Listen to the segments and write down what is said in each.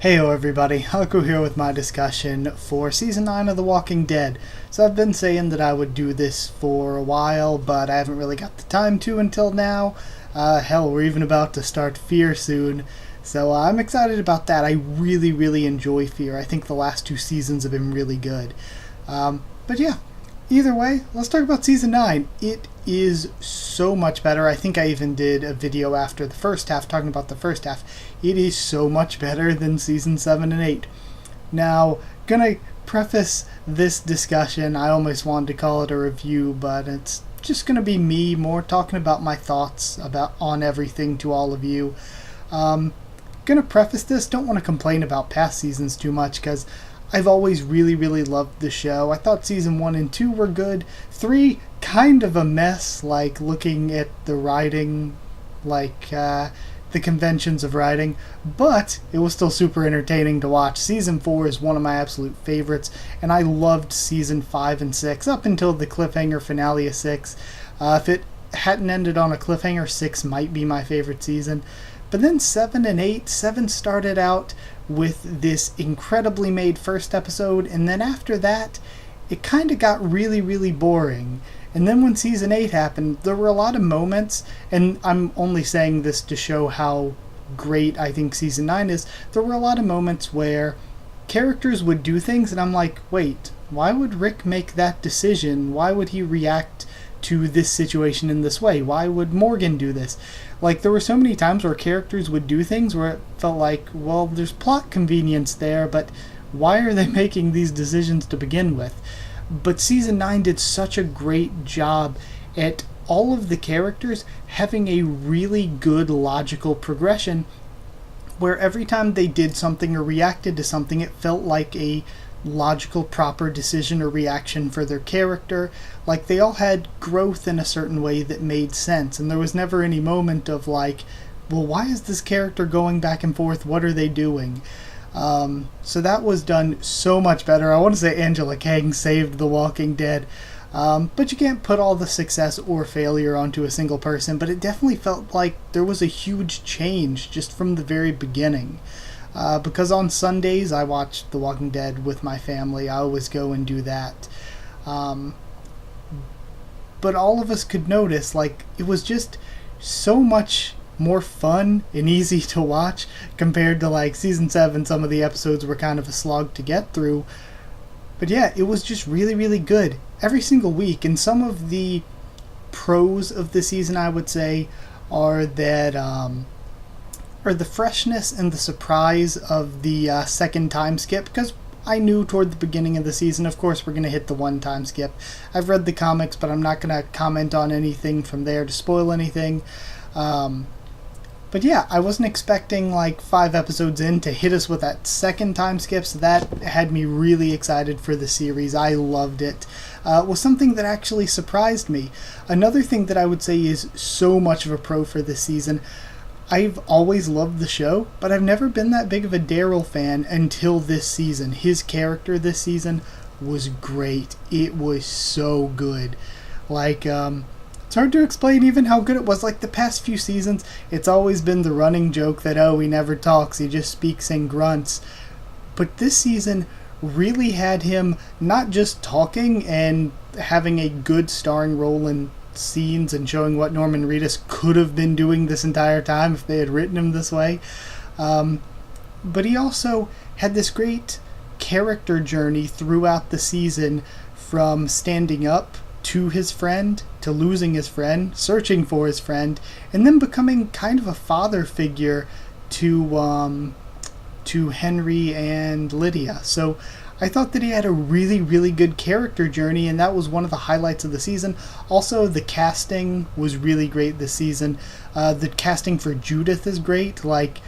Heyo everybody, Haku here with my discussion for Season 9 of The Walking Dead. So I've been saying that I would do this for a while, but I haven't really got the time to until now. Hell, we're even about to start Fear soon, so I'm excited about that. I really enjoy Fear. I think the last two seasons have been really good. But yeah, either way, let's talk about Season 9. It is so much better. I think I even did a video after the first half talking about the first half. It is so much better than Season 7 and 8. Now, gonna preface this discussion, I almost wanted to call it a review, but it's just gonna be me more talking about my thoughts on everything to all of you. Gonna preface this, don't want to complain about past seasons too much, because I've always really loved the show. I thought Season 1 and 2 were good. 3, kind of a mess, like looking at the writing, the conventions of writing, but it was still super entertaining to watch. Season 4 is one of my absolute favorites, and I loved Season 5 and 6, up until the cliffhanger finale of 6. If it hadn't ended on a cliffhanger, 6 might be my favorite season. But then 7 and 8, 7 started out with this incredibly made first episode, and then after that, it kind of got really boring. And then when Season 8 happened, there were a lot of moments, and I'm only saying this to show how great I think Season 9 is, there were a lot of moments where characters would do things, and I'm like, wait, why would Rick make that decision? Why would he react to this situation in this way? Why would Morgan do this? Like, there were so many times where characters would do things where it felt like, well, there's plot convenience there, but why are they making these decisions to begin with? But Season 9 did such a great job at all of the characters having a really good logical progression, where every time they did something or reacted to something, it felt like a logical, proper decision or reaction for their character. Like, they all had growth in a certain way that made sense, and there was never any moment of like, well, why is this character going back and forth? What are they doing? So that was done so much better. I want to say Angela Kang saved The Walking Dead, but you can't put all the success or failure onto a single person, but it definitely felt like there was a huge change just from the very beginning. Because on Sundays I watch The Walking Dead with my family. I always go and do that. But all of us could notice, like, it was just so much more fun and easy to watch compared to like Season 7. Some of the episodes were kind of a slog to get through. But yeah, it was just really good every single week. And some of the pros of the season, I would say, are that the freshness and the surprise of the second time skip, because I knew toward the beginning of the season, of course, we're going to hit the one time skip. I've read the comics, but I'm not going to comment on anything from there to spoil anything. But yeah, I wasn't expecting like 5 episodes in to hit us with that second time skip, so that had me really excited for the series. I loved it. It was something that actually surprised me. Another thing that I would say is so much of a pro for this season, I've always loved the show, but I've never been that big of a Daryl fan until this season. His character this season was great. It was so good. Like, it's hard to explain even how good it was. Like, the past few seasons, it's always been the running joke that, oh, he never talks, he just speaks in grunts. But this season really had him not just talking and having a good starring role in scenes and showing what Norman Reedus could have been doing this entire time if they had written him this way. But he also had this great character journey throughout the season, from standing up to his friend, to losing his friend, searching for his friend, and then becoming kind of a father figure to Henry and Lydia. So I thought that he had a really good character journey, and that was one of the highlights of the season. Also, the casting was really great this season. The casting for Judith is great. Like,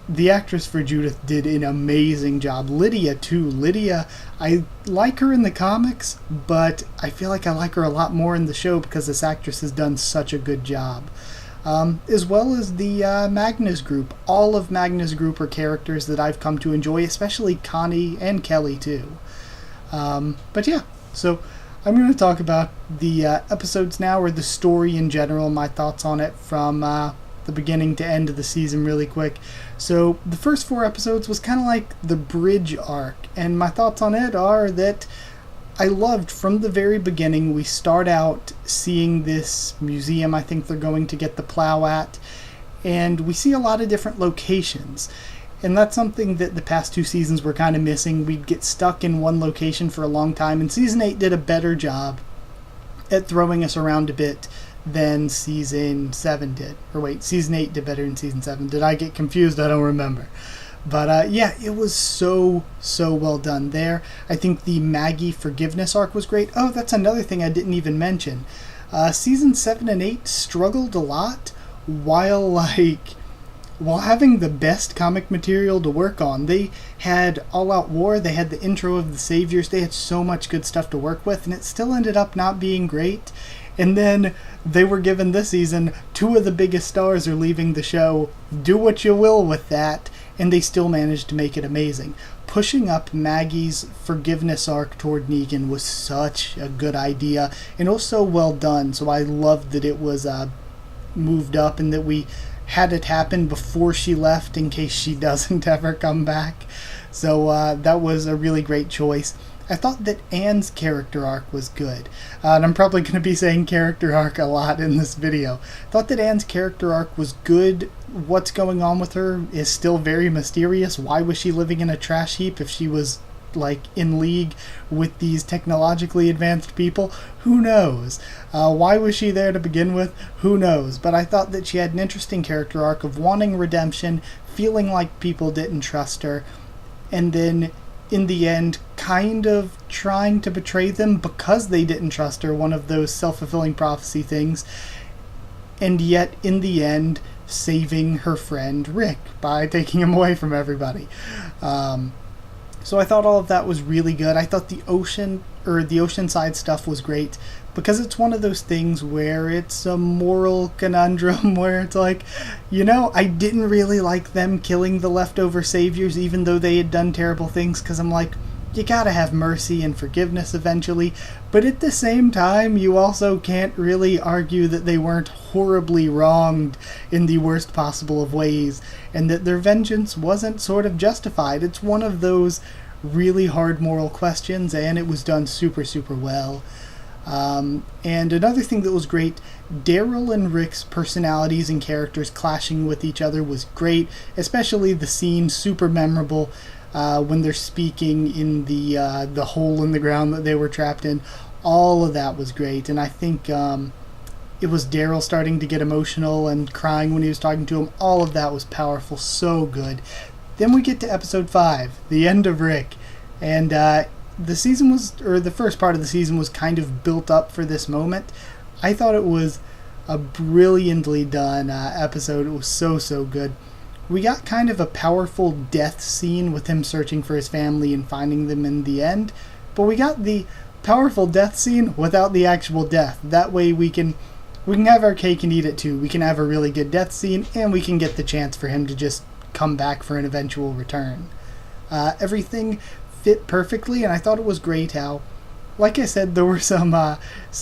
the actress for Judith did an amazing job. Lydia, too. Lydia, I like her in the comics, but I feel like I like her a lot more in the show because this actress has done such a good job. As well as the Magnus group. All of Magnus group are characters that I've come to enjoy, especially Connie and Kelly, too. But yeah, so I'm going to talk about the episodes now, or the story in general, my thoughts on it from the beginning to end of the season really quick. So the first 4 episodes was kind of like the bridge arc, and my thoughts on it are that I loved from the very beginning. We start out seeing this museum I think they're going to get the plow at, and we see a lot of different locations. And that's something that the past 2 seasons were kind of missing. We'd get stuck in one location for a long time, and Season 8 did a better job at throwing us around a bit than Season 7 did. Or wait, Season 8 did better than Season 7. Did I get confused? I don't remember. But yeah, it was so well done there. I think the Maggie forgiveness arc was great. Oh, that's another thing I didn't even mention. Season 7 and 8 struggled a lot while having the best comic material to work on. They had All Out War, they had the intro of the Saviors, they had so much good stuff to work with, and it still ended up not being great. And then they were given this season, 2 of the biggest stars are leaving the show, do what you will with that, and they still managed to make it amazing. Pushing up Maggie's forgiveness arc toward Negan was such a good idea, and it was so well done, so I loved that it was moved up and that we had it happen before she left in case she doesn't ever come back. So that was a really great choice. I thought that Anne's character arc was good. And I'm probably going to be saying character arc a lot in this video. I thought that Anne's character arc was good. What's going on with her is still very mysterious. Why was she living in a trash heap if she was like in league with these technologically advanced people? Who knows? Why was she there to begin with? Who knows? But I thought that she had an interesting character arc of wanting redemption, feeling like people didn't trust her, and then in the end kind of trying to betray them because they didn't trust her, one of those self-fulfilling prophecy things, and yet in the end saving her friend Rick by taking him away from everybody. So I thought all of that was really good. I thought the Oceanside stuff was great because it's one of those things where it's a moral conundrum where it's like, I didn't really like them killing the leftover saviors even though they had done terrible things, because I'm like, you gotta have mercy and forgiveness eventually, but at the same time you also can't really argue that they weren't horribly wronged in the worst possible of ways and that their vengeance wasn't sort of justified. It's one of those really hard moral questions, and it was done super well. And another thing that was great, Daryl and Rick's personalities and characters clashing with each other was great, especially the scene, super memorable, when they're speaking in the hole in the ground that they were trapped in. All of that was great, and I think it was Daryl starting to get emotional and crying when he was talking to him. All of that was powerful, so good. Then we get to episode 5, the end of Rick, and the season was, or the first part of the season was kind of built up for this moment. I thought it was a brilliantly done episode. It was so good. We got kind of a powerful death scene with him searching for his family and finding them in the end, but we got the powerful death scene without the actual death. That way we can have our cake and eat it too. We can have a really good death scene, and we can get the chance for him to just come back for an eventual return. Everything fit perfectly, and I thought it was great how, like I said, there were some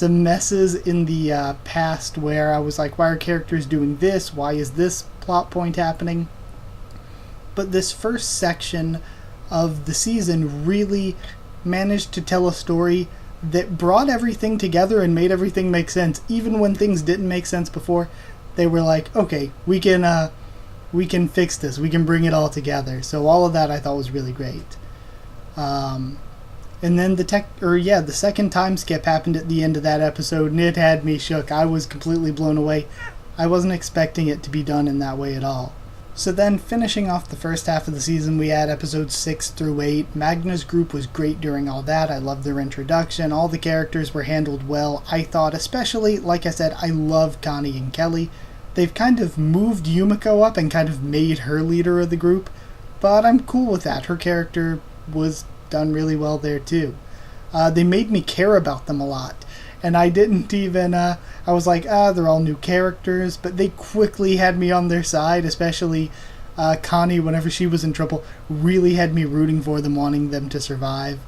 messes in the past where I was like, why are characters doing this? Why is this plot point happening? But this first section of the season really managed to tell a story that brought everything together and made everything make sense. Even when things didn't make sense before, they were like, okay, we can fix this. We can bring it all together. So all of that I thought was really great. And then the second time skip happened at the end of that episode, and it had me shook. I was completely blown away. I wasn't expecting it to be done in that way at all. So then, finishing off the first half of the season, we had episodes 6 through 8. Magna's group was great during all that. I loved their introduction. All the characters were handled well, I thought. Especially, like I said, I love Connie and Kelly. They've kind of moved Yumiko up and kind of made her leader of the group, but I'm cool with that. Her character was done really well there too. They made me care about them a lot, and I didn't even, I was like, they're all new characters, but they quickly had me on their side, especially Connie, whenever she was in trouble, really had me rooting for them, wanting them to survive.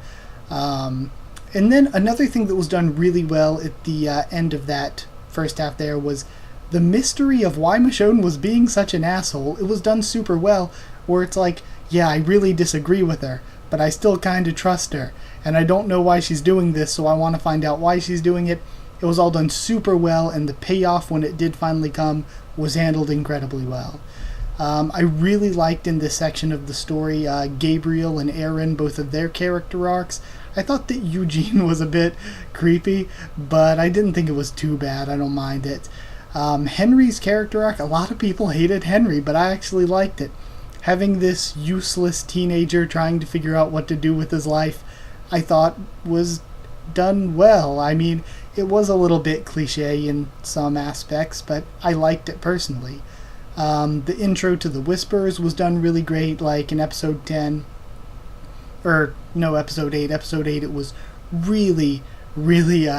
And then another thing that was done really well at the end of that first half there was the mystery of why Michonne was being such an asshole, it was done super well, where it's like, yeah, I really disagree with her, but I still kind of trust her, and I don't know why she's doing this, so I want to find out why she's doing it. It was all done super well, and the payoff when it did finally come was handled incredibly well. I really liked in this section of the story Gabriel and Aaron, both of their character arcs. I thought that Eugene was a bit creepy, but I didn't think it was too bad. I don't mind it. Henry's character arc, a lot of people hated Henry, but I actually liked it. Having this useless teenager trying to figure out what to do with his life, I thought was done well. I mean, it was a little bit cliche in some aspects, but I liked it personally. The intro to the Whispers was done really great, like in episode 10, or no, episode 8. Episode 8, it was really, really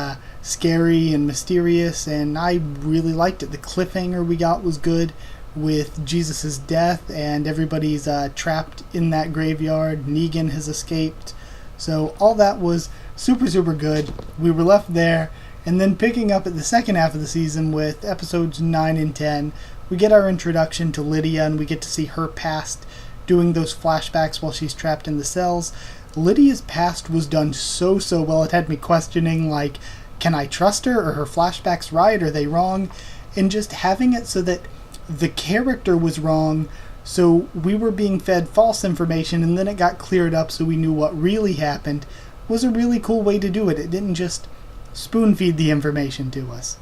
scary and mysterious, and I really liked it. The cliffhanger we got was good with Jesus' death, and everybody's trapped in that graveyard. Negan has escaped. So all that was super, super good. We were left there, and then picking up at the second half of the season with episodes 9 and 10, we get our introduction to Lydia, and we get to see her past, doing those flashbacks while she's trapped in the cells. Lydia's past was done so, so well. It had me questioning, like, can I trust her? Are her flashbacks right? Are they wrong? And just having it so that the character was wrong, so we were being fed false information, and then it got cleared up so we knew what really happened, was a really cool way to do it. It didn't just spoon feed the information to us.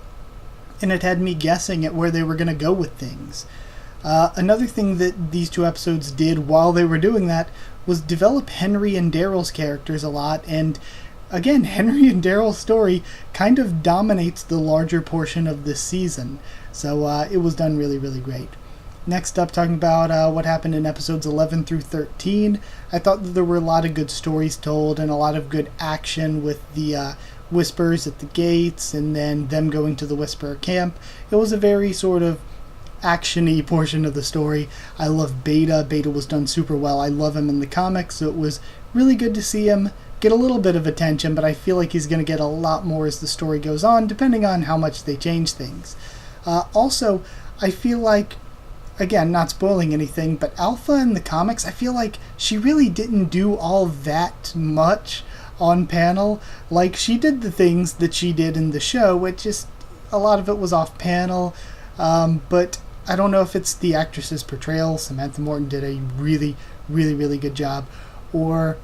And it had me guessing at where they were going to go with things. Another thing that these two episodes did while they were doing that was develop Henry and Daryl's characters a lot, and again, Henry and Daryl's story kind of dominates the larger portion of this season, so it was done really, really great. Next up, talking about what happened in episodes 11 through 13, I thought that there were a lot of good stories told and a lot of good action with the Whispers at the gates and then them going to the Whisperer camp. It was a very sort of action-y portion of the story. I love Beta. Beta was done super well. I love him in the comics, so it was really good to see him get a little bit of attention, but I feel like he's going to get a lot more as the story goes on, depending on how much they change things. Also, I feel like, again, not spoiling anything, but Alpha in the comics, I feel like she really didn't do all that much on panel. Like, she did the things that she did in the show, which just, a lot of it was off panel, but I don't know if it's the actress's portrayal. Samantha Morton did a really, really, really good job, or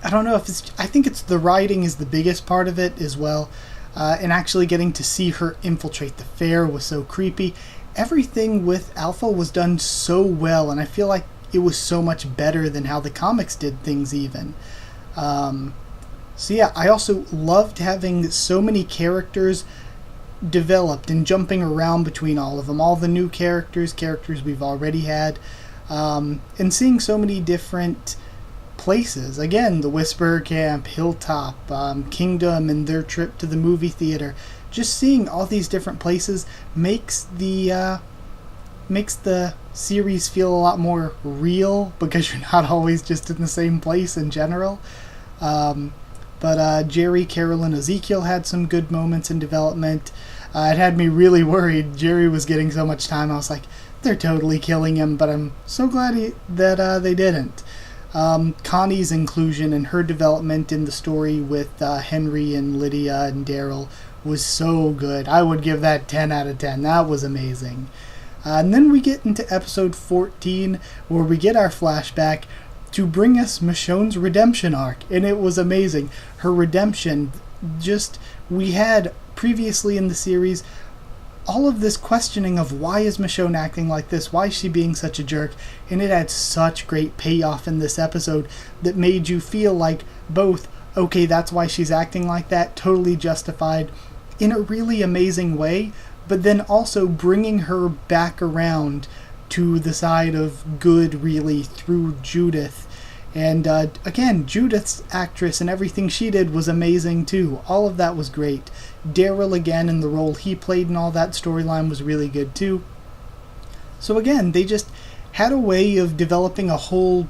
I don't know if it's, I think it's the writing is the biggest part of it as well, and actually getting to see her infiltrate the fair was so creepy. Everything with Alpha was done so well, and I feel like it was so much better than how the comics did things even. So yeah, I also loved having so many characters developed and jumping around between all of them, all the new characters we've already had, and seeing so many different places. Again, the Whisperer Camp, Hilltop, Kingdom, and their trip to the movie theater. Just seeing all these different places makes the series feel a lot more real, because you're not always just in the same place in general. But Jerry, Carol, and Ezekiel had some good moments in development. It had me really worried. Jerry was getting so much time. I was like, they're totally killing him, but I'm so glad that they didn't. Connie's inclusion and her development in the story with Henry and Lydia and Daryl was so good. I would give that 10 out of 10. That was amazing. And then we get into episode 14, where we get our flashback to bring us Michonne's redemption arc, and it was amazing. Her redemption, just, we had previously in the series all of this questioning of why is Michonne acting like this, why is she being such a jerk, and it had such great payoff in this episode that made you feel like both, okay, that's why she's acting like that, totally justified, in a really amazing way, but then also bringing her back around to the side of good, really, through Judith. And again, Judith's actress and everything she did was amazing too. All of that was great. Daryl, again, in the role he played in all that storyline was really good too. So again, they just had a way of developing a whole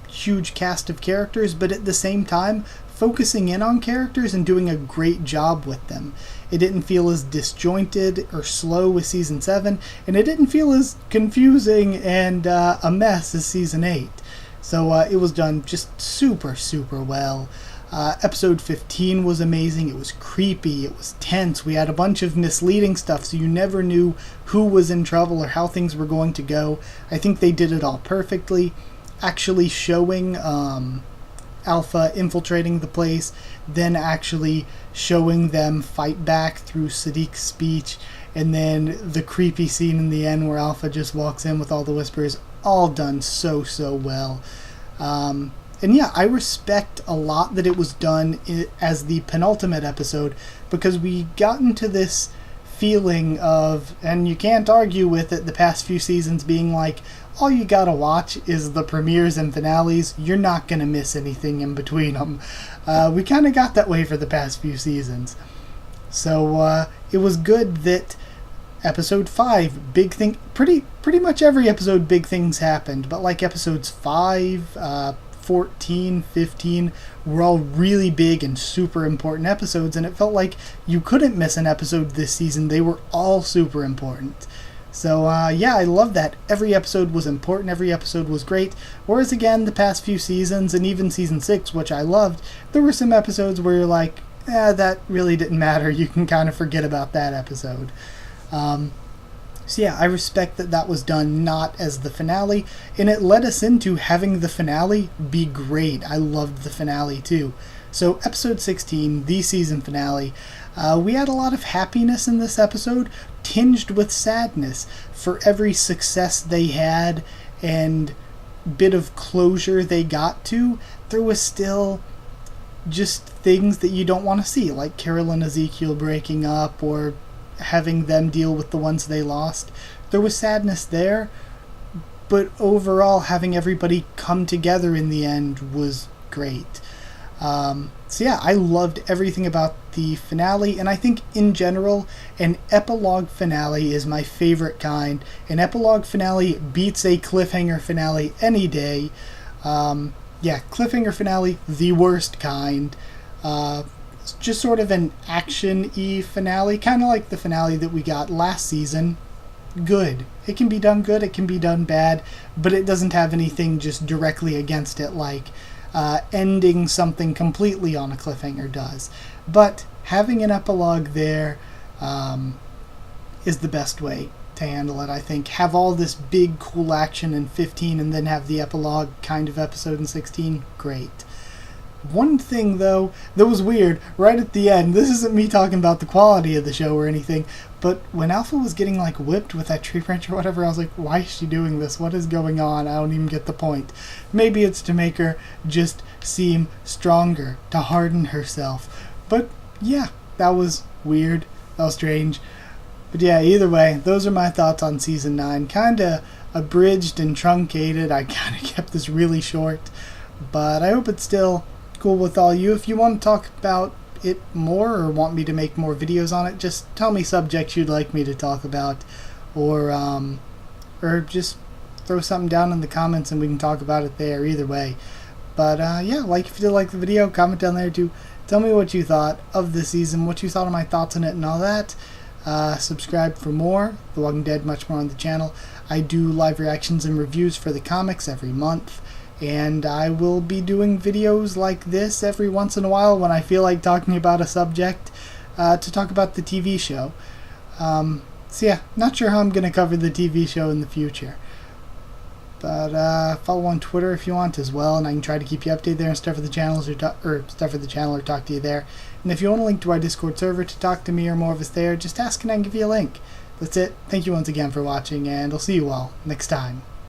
huge cast of characters, but at the same time focusing in on characters and doing a great job with them. It didn't feel as disjointed or slow with Season 7, and it didn't feel as confusing and a mess as Season 8. So it was done just super, super well. Episode 15 was amazing. It was creepy. It was tense. We had a bunch of misleading stuff, so you never knew who was in trouble or how things were going to go. I think they did it all perfectly. Actually showing Alpha infiltrating the place, then actually showing them fight back through Sadiq's speech, and then the creepy scene in the end where Alpha just walks in with all the whispers, all done so, so well. And yeah, I respect a lot that it was done as the penultimate episode, because we got into this feeling of, and you can't argue with it, the past few seasons being like, all you gotta watch is the premieres and finales. You're not gonna miss anything in between them. We kind of got that way for the past few seasons. So it was good that episode 5, big thing, pretty much every episode big things happened, but like episodes 5, 14, 15 were all really big and super important episodes, and it felt like you couldn't miss an episode this season. They were all super important. So yeah, I love that. Every episode was important, every episode was great. Whereas again, the past few seasons, and even season 6, which I loved, there were some episodes where you're like, that really didn't matter. You can kind of forget about that episode. So yeah, I respect that that was done not as the finale, and it led us into having the finale be great. I loved the finale too. So episode 16, the season finale, we had a lot of happiness in this episode, tinged with sadness. For every success they had and bit of closure they got to, there was still just things that you don't want to see, like Carol and Ezekiel breaking up, or having them deal with the ones they lost. There was sadness there, but overall having everybody come together in the end was great. So yeah, I loved everything about the finale, and I think in general an epilogue finale is my favorite kind. An epilogue finale beats a cliffhanger finale any day. Yeah, cliffhanger finale, the worst kind. It's just sort of an action-y finale, kind of like the finale that we got last season. Good. It can be done good, it can be done bad, but it doesn't have anything just directly against it like ending something completely on a cliffhanger does. But having an epilogue there is the best way to handle it, I think. Have all this big, cool action in 15 and then have the epilogue kind of episode in 16. Great. One thing, though, that was weird, right at the end, this isn't me talking about the quality of the show or anything, but when Alpha was getting, like, whipped with that tree branch or whatever, I was like, why is she doing this? What is going on? I don't even get the point. Maybe it's to make her just seem stronger, to harden herself. But, yeah, that was weird. That was strange. But yeah, either way, those are my thoughts on Season 9. Kinda abridged and truncated. I kinda kept this really short. But I hope it's still cool with all you. If you want to talk about it more or want me to make more videos on it, just tell me subjects you'd like me to talk about, or just throw something down in the comments and we can talk about it there. Either way. But yeah, like if you did like the video, comment down there too. Tell me what you thought of the season, what you thought of my thoughts on it and all that. Subscribe for more. The Walking Dead, much more on the channel. I do live reactions and reviews for the comics every month. And I will be doing videos like this every once in a while when I feel like talking about a subject to talk about the TV show. So yeah, not sure how I'm going to cover the TV show in the future. But follow on Twitter if you want as well, and I can try to keep you updated there and stuff for the channels or stuff for the channel or talk to you there. And if you want a link to our Discord server to talk to me or more of us there, just ask and I can give you a link. That's it. Thank you once again for watching, and I'll see you all next time.